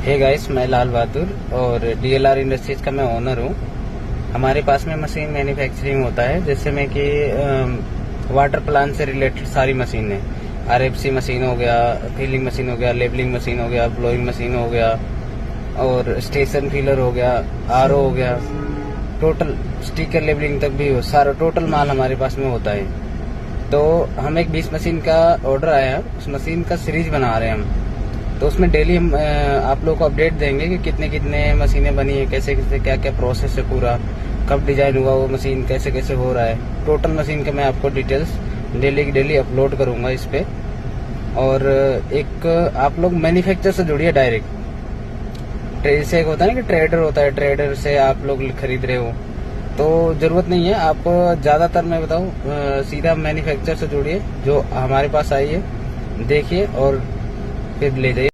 Hey guys, मैं लाल बहादुर और DLR industries का मैं ओनर हूँ। हमारे पास में मशीन मैन्युफैक्चरिंग होता है, जैसे में कि वाटर प्लांट से रिलेटेड सारी मशीन है। RFC मशीन हो गया, फीलिंग मशीन हो गया, लेबलिंग मशीन हो गया, ब्लोइंग मशीन हो गया और स्टेशन फीलर हो गया, RO हो गया, टोटल स्टिकर लेबलिंग तक भी हो, सारा टोटल माल हमारे पास में होता है। तो हम एक 20 मशीन का ऑर्डर आया, उस मशीन का सीरीज बना रहे हैं हम। तो उसमें डेली हम आप लोगों को अपडेट देंगे कि कितने कितने मशीनें बनी है, कैसे कैसे क्या क्या प्रोसेस है, पूरा कब डिजाइन हुआ वो मशीन, कैसे कैसे हो रहा है। टोटल मशीन के मैं आपको डिटेल्स डेली की डेली अपलोड करूंगा इस पे। और एक आप लोग मैन्युफैक्चर से जुड़िए डायरेक्ट। जैसे एक होता है ना कि ट्रेडर होता है, ट्रेडर से आप लोग खरीद रहे हो तो जरूरत नहीं है आपको। ज्यादातर मैं बताऊं, सीधा मैन्युफैक्चर से जुड़िए, जो हमारे पास आई है देखिए और फिर ले जाइए।